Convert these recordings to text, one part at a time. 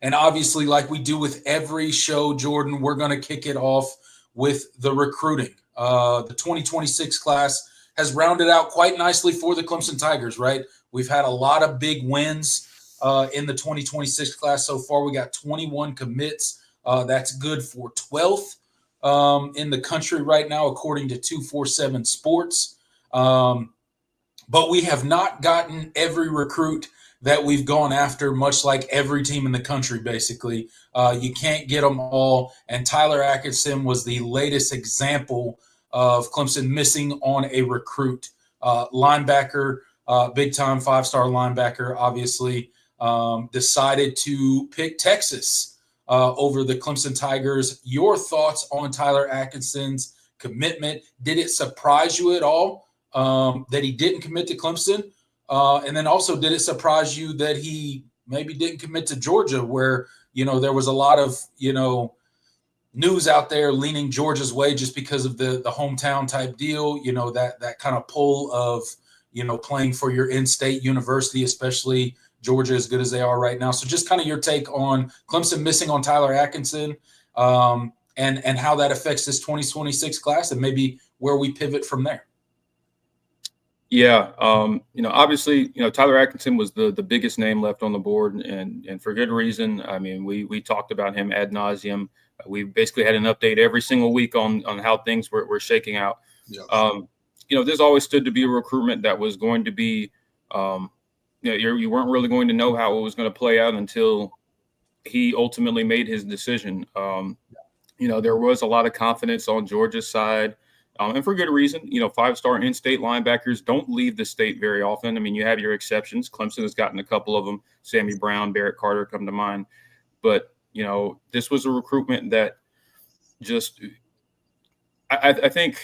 And obviously, like we do with every show, Jordan, we're going to kick it off with the recruiting. The 2026 class has rounded out quite nicely for the Clemson Tigers, right? We've had a lot of big wins in the 2026 class so far. We got 21 commits. That's good for 12th in the country right now, according to 247 Sports. But we have not gotten every recruit that we've gone after, much like every team in the country, basically. You can't get them all. And Tyler Atkinson was the latest example of Clemson missing on a recruit. Linebacker, big-time five-star linebacker, obviously, decided to pick Texas over the Clemson Tigers. Your thoughts on Tyler Atkinson's commitment? Did it surprise you at all that he didn't commit to Clemson? And then also, did it surprise you that he maybe didn't commit to Georgia, where, there was a lot of, news out there leaning Georgia's way just because of the hometown type deal, that kind of pull of, playing for your in-state university, especially Georgia, as good as they are right now. So just kind of your take on Clemson missing on Tyler Atkinson and how that affects this 2026 class and maybe where we pivot from there. Yeah. Obviously, Tyler Atkinson was the biggest name left on the board, and for good reason. I mean, we talked about him ad nauseum. We basically had an update every single week on how things were shaking out. Yeah. There's always stood to be a recruitment that was going to be, you weren't really going to know how it was going to play out until he ultimately made his decision. There was a lot of confidence on Georgia's side. And for good reason. Five-star in-state linebackers don't leave the state very often. I mean, you have your exceptions. Clemson has gotten a couple of them. Sammy Brown, Barrett Carter come to mind. But, this was a recruitment that just I think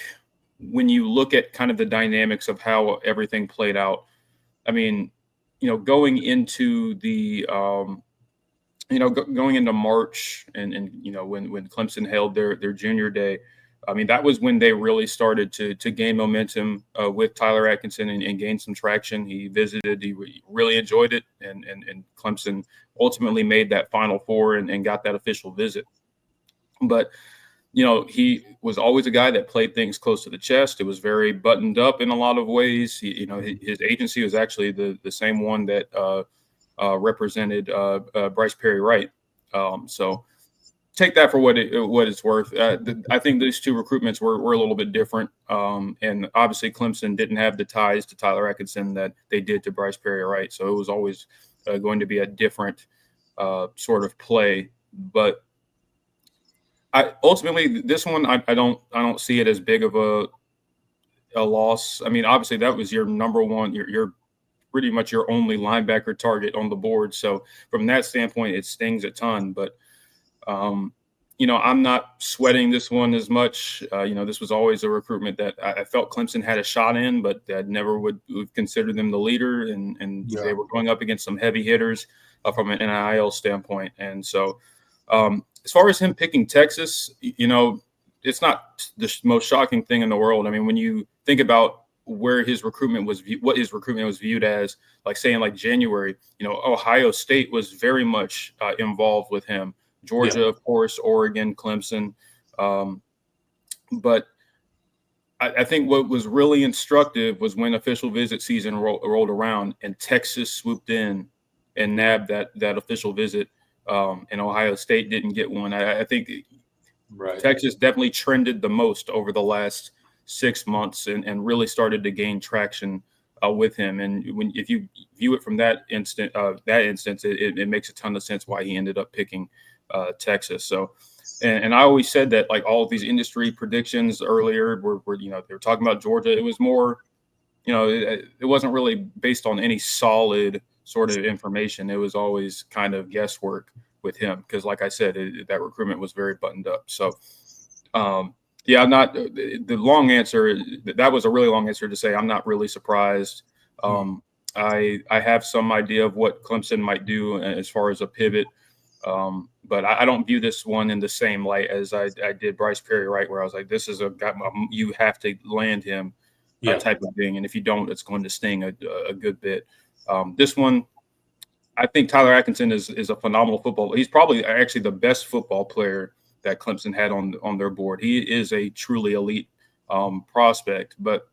when you look at kind of the dynamics of how everything played out, I mean, going into the going into March and when Clemson held their junior day, I mean, that was when they really started to gain momentum with Tyler Atkinson and gain some traction. He visited, he really enjoyed it, and Clemson ultimately made that Final Four and got that official visit. But, he was always a guy that played things close to the chest. It was very buttoned up in a lot of ways. His agency was actually the same one that represented Bryce Perry Wright. So take that for what it's worth. I think these two recruitments were a little bit different. And obviously Clemson didn't have the ties to Tyler Atkinson that they did to Bryce Perry Wright. So it was always going to be a different sort of play. But ultimately this one, I don't see it as big of a loss. I mean, obviously that was your number one, your pretty much your only linebacker target on the board. So from that standpoint, it stings a ton. But I'm not sweating this one as much. This was always a recruitment that I felt Clemson had a shot in, but I never would consider them the leader. And They were going up against some heavy hitters from an NIL standpoint. And so as far as him picking Texas, it's not the most shocking thing in the world. I mean, when you think about where his recruitment was, what his recruitment was viewed as, like say in like January, Ohio State was very much involved with him. Georgia, of course, Oregon, Clemson. But I think what was really instructive was when official visit season rolled around and Texas swooped in and nabbed that official visit, and Ohio State didn't get one. I think Texas definitely trended the most over the last 6 months and really started to gain traction with him. And if you view it from that instance, it makes a ton of sense why he ended up picking Texas. So, and I always said that like all of these industry predictions earlier were they were talking about Georgia. It was more, it wasn't really based on any solid sort of information. It was always kind of guesswork with him because, like I said, that recruitment was very buttoned up. So, I'm not the long answer. That was a really long answer to say I'm not really surprised. I have some idea of what Clemson might do as far as a pivot. But I don't view this one in the same light as I did Bryce Perry Wright, where I was like, this is you have to land him type of thing. And if you don't, it's going to sting a good bit. This one, I think Tyler Atkinson is a phenomenal football. He's probably actually the best football player that Clemson had on their board. He is a truly elite prospect, but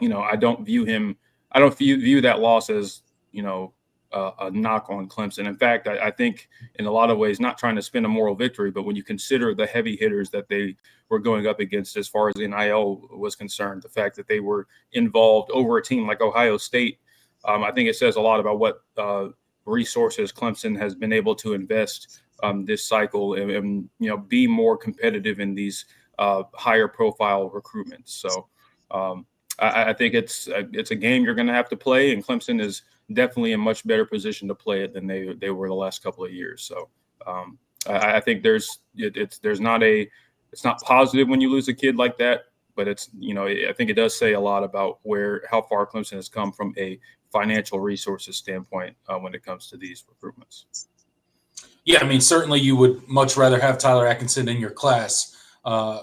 I don't view him. I don't view that loss as a knock on Clemson. In fact, I think in a lot of ways, not trying to spin a moral victory, but when you consider the heavy hitters that they were going up against as far as NIL was concerned, the fact that they were involved over a team like Ohio State, I think it says a lot about what resources Clemson has been able to invest this cycle and be more competitive in these higher profile recruitments. So I think it's a game you're going to have to play, and Clemson is definitely in much better position to play it than they were the last couple of years. So I think it's not positive when you lose a kid like that, but I think it does say a lot about how far Clemson has come from a financial resources standpoint when it comes to these recruitments. Yeah, I mean, certainly you would much rather have Tyler Atkinson in your class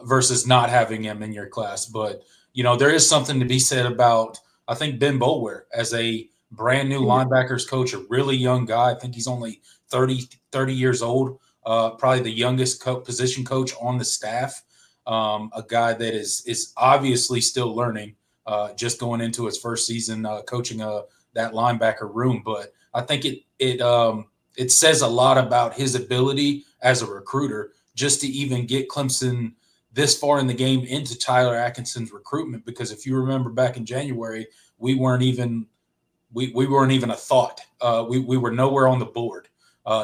versus not having him in your class. But, there is something to be said about, I think, Ben Boulware as a brand new linebackers coach, a really young guy. I think he's only 30 years old, probably the youngest position coach on the staff, a guy that is obviously still learning, just going into his first season coaching that linebacker room. But I think it says a lot about his ability as a recruiter just to even get Clemson this far in the game into Tyler Atkinson's recruitment. Because if you remember back in January, we weren't even a thought. We were nowhere on the board.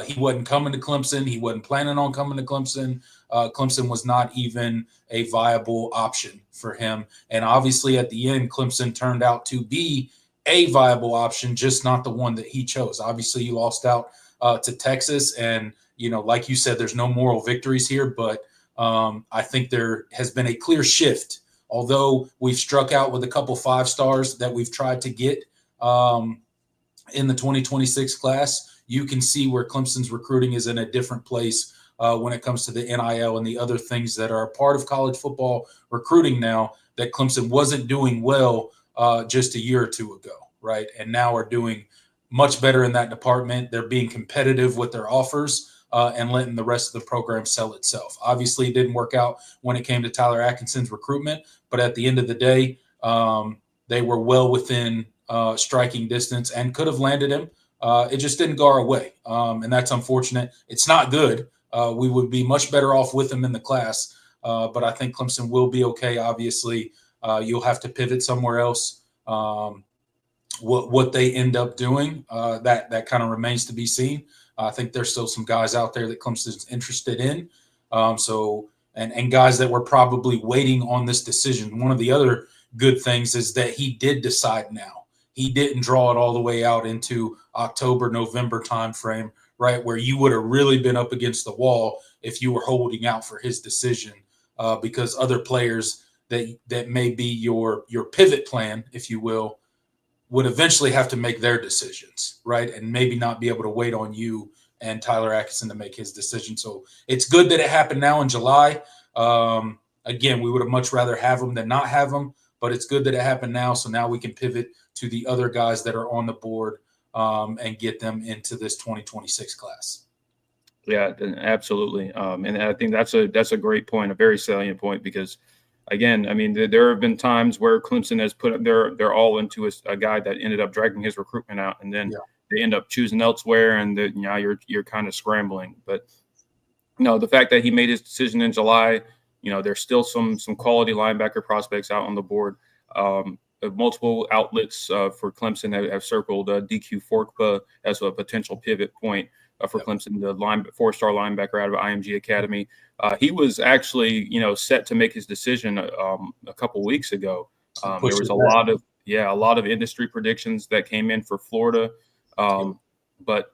He wasn't coming to Clemson. He wasn't planning on coming to Clemson. Clemson was not even a viable option for him. And obviously at the end, Clemson turned out to be a viable option, just not the one that he chose. Obviously, you lost out to Texas. And, like you said, there's no moral victories here. But I think there has been a clear shift. Although we've struck out with a couple 5-stars that we've tried to get in the 2026 class, you can see where Clemson's recruiting is in a different place when it comes to the NIL and the other things that are a part of college football recruiting now that Clemson wasn't doing well just a year or two ago, right? And now are doing much better in that department. They're being competitive with their offers and letting the rest of the program sell itself. Obviously, it didn't work out when it came to Tyler Atkinson's recruitment, but at the end of the day, they were well within striking distance and could have landed him. It just didn't go our way, and that's unfortunate. It's not good. We would be much better off with him in the class, but I think Clemson will be okay. Obviously, you'll have to pivot somewhere else. What they end up doing, that kind of remains to be seen. I think there's still some guys out there that Clemson's interested in. And guys that were probably waiting on this decision. One of the other good things is that he did decide now. He didn't draw it all the way out into October, November timeframe, right, where you would have really been up against the wall if you were holding out for his decision, because other players that may be your pivot plan, if you will, would eventually have to make their decisions, right, and maybe not be able to wait on you and Tyler Atkinson to make his decision. So it's good that it happened now in July. Again, we would have much rather have him than not have him, but it's good that it happened now. So now we can pivot to the other guys that are on the board and get them into this 2026 class. Yeah, absolutely. And I think that's a great point, a very salient point, because again, I mean, there have been times where Clemson has put their all into a guy that ended up dragging his recruitment out, and then they end up choosing elsewhere, and now you're kind of scrambling. But the fact that he made his decision in July, there's still some quality linebacker prospects out on the board. Multiple outlets for Clemson have circled DQ Forkpa as a potential pivot point for Clemson, the 4-star linebacker out of IMG Academy. He was actually, set to make his decision a couple weeks ago. There was a lot of industry predictions that came in for Florida, but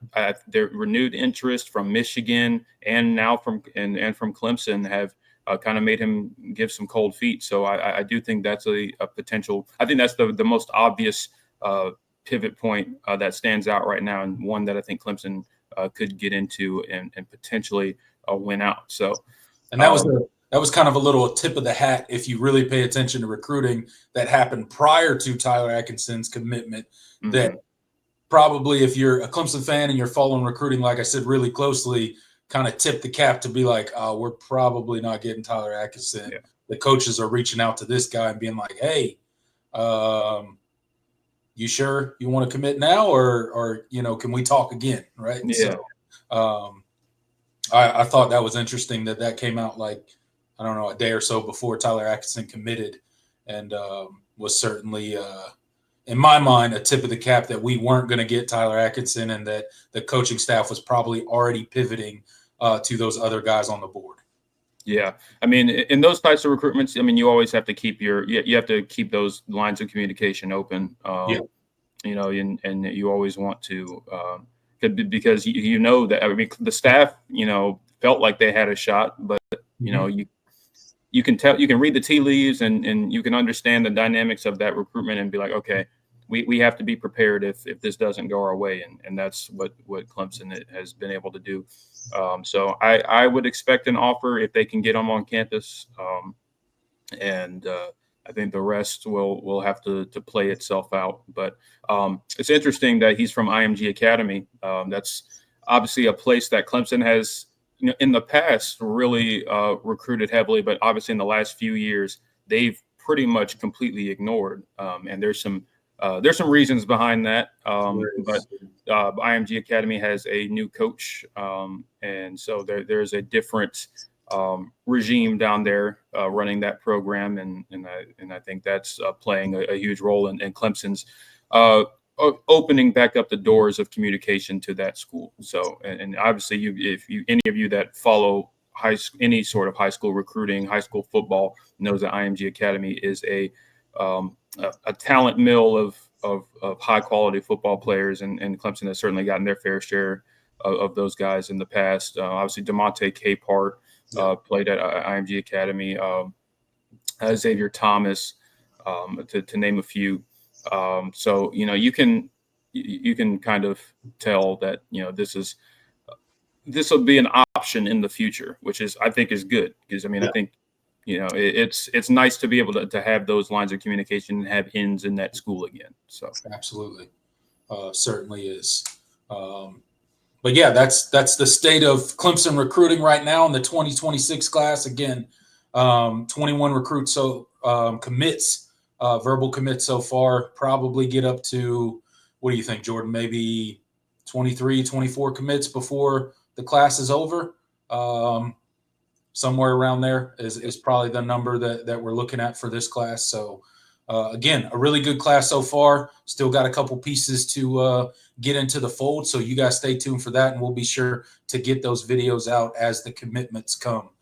their renewed interest from Michigan and now from Clemson have kind of made him give some cold feet. So I do think that's a potential. I think that's the most obvious pivot point that stands out right now, and one that I think Clemson could get into and potentially win out. So, and that was kind of a little tip of the hat if you really pay attention to recruiting that happened prior to Tyler Atkinson's commitment. That probably if you're a Clemson fan and you're following recruiting, like I said, really closely, kind of tip the cap to be like, oh, we're probably not getting Tyler Atkinson. Yeah. The coaches are reaching out to this guy and being like, hey, you sure you want to commit now, or can we talk again? Right. Yeah. So I thought that was interesting that came out like, I don't know, a day or so before Tyler Atkinson committed, and was certainly in my mind a tip of the cap that we weren't going to get Tyler Atkinson, and that the coaching staff was probably already pivoting to those other guys on the board. Yeah, I mean, in those types of recruitments, I mean, you always have to keep you have to keep those lines of communication open. Yeah. And you always want to, because you know that, I mean, the staff, felt like they had a shot, but you can tell, you can read the tea leaves, and you can understand the dynamics of that recruitment and be like, okay, we have to be prepared if this doesn't go our way, and that's what Clemson has been able to do. So I would expect an offer if they can get him on campus, and I think the rest will have to play itself out. But it's interesting that he's from IMG Academy. That's obviously a place that Clemson has, in the past really recruited heavily, but obviously in the last few years they've pretty much completely ignored. And there's some reasons behind that. But IMG Academy has a new coach, and so there's a different regime down there running that program, and I think that's playing a huge role in Clemson's opening back up the doors of communication to that school. So, and obviously, any of you that follow any sort of high school recruiting, high school football, knows that IMG Academy is a talent mill of high quality football players, and Clemson has certainly gotten their fair share of those guys in the past. Obviously, DeMonte Capehart played at IMG Academy, Xavier Thomas, to name a few. So you can kind of tell that this will be an option in the future, which I think is good, because I mean, I think it's nice to be able to have those lines of communication and have ends in that school again. So absolutely, certainly is. But yeah, that's the state of Clemson recruiting right now in the 2026 class. Again, 21 recruits, so commits. Verbal commits so far, probably get up to, what do you think, Jordan? Maybe 23, 24 commits before the class is over. Somewhere around there is probably the number that we're looking at for this class. So again, a really good class so far. Still got a couple pieces to get into the fold. So you guys stay tuned for that, and we'll be sure to get those videos out as the commitments come.